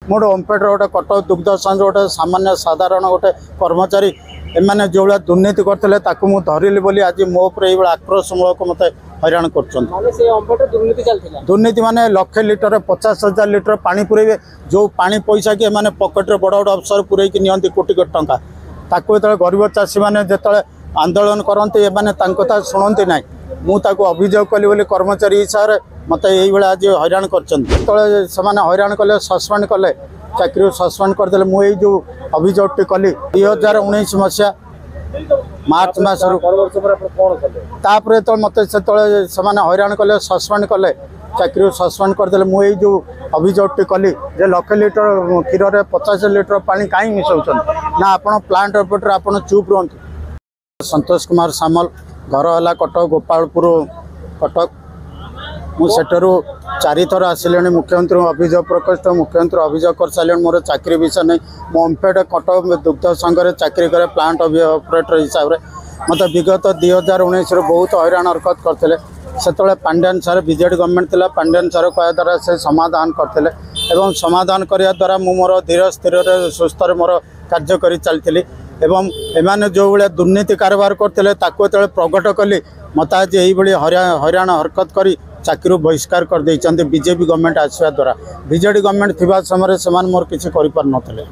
मोर ओमफेड गोटे कटक दुग्ध संघ गोटे सामान्य साधारण गोटे कर्मचारी एमाने जो भाया दुर्नीति करते धरली बोली आज मो उपर आक्रोशमूलक मत हैरान कर दुर्नीति माने लक्षे लिटर 50,000 लिटर पानी पुरेबे जो पानी पैसा कि एमाने पकेट बड़ बड़ अफसर पुरे नि कोटी कोटी टंका ताको जो गरीब चाषी मैंने जो आंदोलन करते एमाने कथा शुणती ना मुझे अभियोग कली बोली कर्मचारी हिसाब से मत ये आज हैरान कर हैरान कले सस्पेंड कले चाकरी सस्पेंड करदे मुझे जो अभियोगटी कली 2019 मसीहा मार्च मसरू तो मत से हैरान कले सस्पेंड कले चाकरी सस्पेंड करदे मुझे जो अभियोगटी कली जे लक्ष लिटर क्षीर में 50 लिटर पानी कहीं मिसाउछन ना आपण प्लांट रिपोर्टर आपण चुप रुहतु। संतोष कुमार सामल घर है कटक गोपालपुर कटक मुझेठू 4 थर आसिले मुख्यमंत्री अभियोग प्रकोष्ठ मुख्यमंत्री अभियोग कर सारे मोर चाकरी विषय नहीं मो ओमफेड कटक दुग्ध संघ में चाकरी करे प्लांट ऑपरेटर हिसाब से मत विगत 2019 बहुत हैरान हरकत करते से पांड्यान सार बीजेडी गवर्नमेंट थिला पांड्यान सार कह द्वारा से समाधान करते एवं समाधान करने द्वारा मु मोर धीर स्थिर सुस्थ मोर कार्य कर चलती एवं एमाने जो भाया दुर्नीति कारबार करते प्रकट कली मत आज ये हैरान हरकत कर चाकरी बहिष्कार कर देइचंते बीजेपी गवर्नमेंट आसवा द्वारा बीजेडी गवर्नमेंट थिबा समय से मोर किसी कर पार नथिले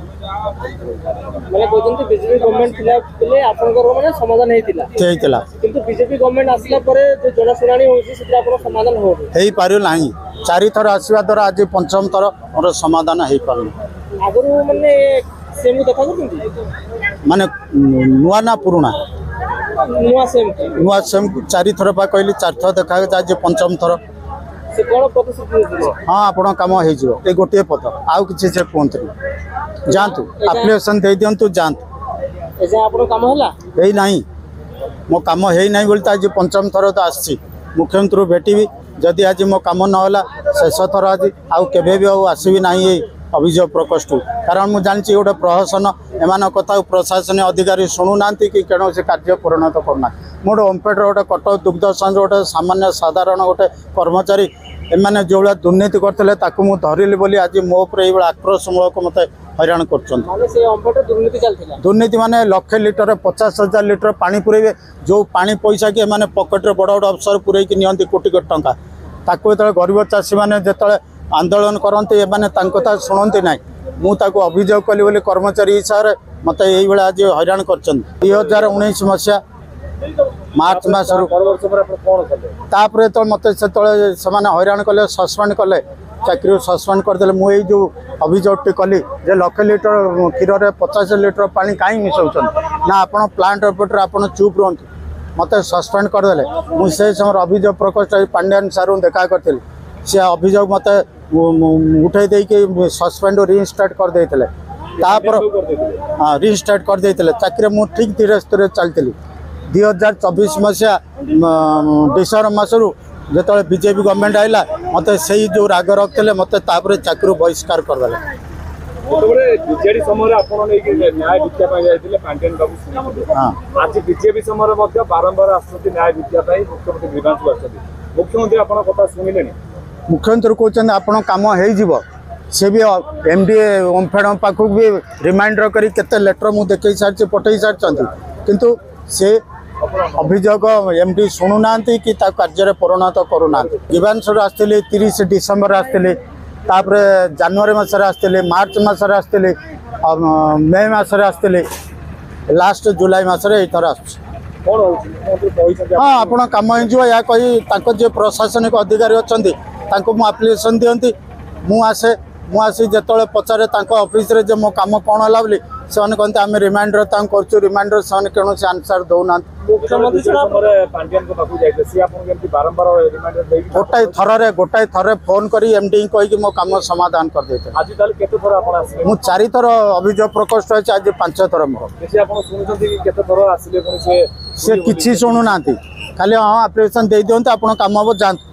माने कोजंती बीजेपी गवर्नमेंट थिला पले आपनकर माने समाधान हेतिला किंतु बीजेपी गवर्नमेंट आसला परे जो जनसुनानी होछि सेटा आपन समाधान हो हेई पारियो नाही 4 थर आसवा द्वारा आज पंचम थर मोर समाधान हेई पारनी आगरु माने सेमु देखा करथि माने नुआ ना पुराना नुआ सेम 4 थर पा कहली 4 थर देखा आज पंचम थर से कोन प्रतिशत हाँ आपण काम हो ये गोटे पद आउ किसी से कहते जातु आप्लिकेसन दे दिंतु जातु एजा आपण काम होला यही नहीं मो काम है नहीं बोलते आज पंचम थर तो आसी मुख्यमंत्री भेटी जदि आज मो काम नहला शेष थर आज आउ केबे भी आसबि नहीं अभियोग प्रकोष्ठ कारण मुझे जानी गोटे प्रशासन एम कथा प्रशासन अधिकारी शुणुना कि कौन से कार्य परिणत करना मोर ओमफेड गोटे कटक दुग्ध संघ गोटे सामान्य साधारण गोटे कर्मचारी एमाने जो भाया दुर्नीति करते धरली बोली आज मो उपर आक्रोशमूलक मत हैरान कर दुर्नीति माने लक्षे लिटर 50,000 लिटर पानी पुरेबे जो पानी पैसा कि एमाने पकेट बड़ बड़ अफसर पुरे नि कोटी कोटी टंका ताको जो गरीब चाषी मैंने जो आंदोलन करते एमाने कथा शुणती ना मुझे अभियोग कली बोली कर्मचारी हिसाब से मत ये आज हैरान कर 2019 मसीहा मार्च मसरू तो मत से हैरान कले सस्पेंड कले चाकरी सस्पेंड करदे मुझे जो अभियोगटी कली जे लक्ष लिटर क्षीर में 50 लिटर पानी कहीं मिसाउछन ना आपण प्लांट रिपोर्टर आपण चुप रुहतु मत सस्पेंड करदे मुझे समय अभियोग प्रकोष्ठ पांड्यान सारू देखा करी सी अभियोग मत उठे देके सस्पेंड रिस्टार्ट कर देते रिस्टार्ट कर देते चाकरी मुझे ठीक धीरे स्थिर चलती 2024 मसीहा डिसेम्बर मसरू जो बीजेपी गवर्नमेंट आइला मत से जो राग रखते मत चाकरी बहिष्कार करदे बीजेडी समय न्याय भिक्षा आज बीजेपी समय बारंबार आसुच्च न्याय भिक्षा मुख्यमंत्री ग्रीवांश आसुच्च मुख्यमंत्री आप कथा शुणिले मुख्यमंत्री कहते आपण कम हो सी भी एमडी ओमफेड पाखक भी रिमाइंडर करी केते लेटर मु देखई सारी पठई सारी किंतु से अभियोग एमडी शुणुना कि कार्य परिणत करूना ग्रीवांश आसते 30 डिसेम्बर आसते जनवरी मसरे आसते मार्च मसरे आसते मे मसरे आसते लास्ट जुलाई मसरे एथर आस हाँ आप कम हो कही जो प्रशासनिक अधिकारी अच्छा आप्लिकेसन दिखती मुझे जो पचारे ऑफिस रे जो मो कम कौन है बोली से कहते आम रिमाइंडर कर रिमाइंडर से कौन से आंसर दौना गोटाए थर फोन कर एमडी कहीकि मो कम समाधान कर देते मु 4 थर अभियोग प्रकोष्ठ अच्छे आज 5 थर मोर से किसी शुणुना खाली हाँ आप्लिकेसन दे दिखाँ आप कम हम जातु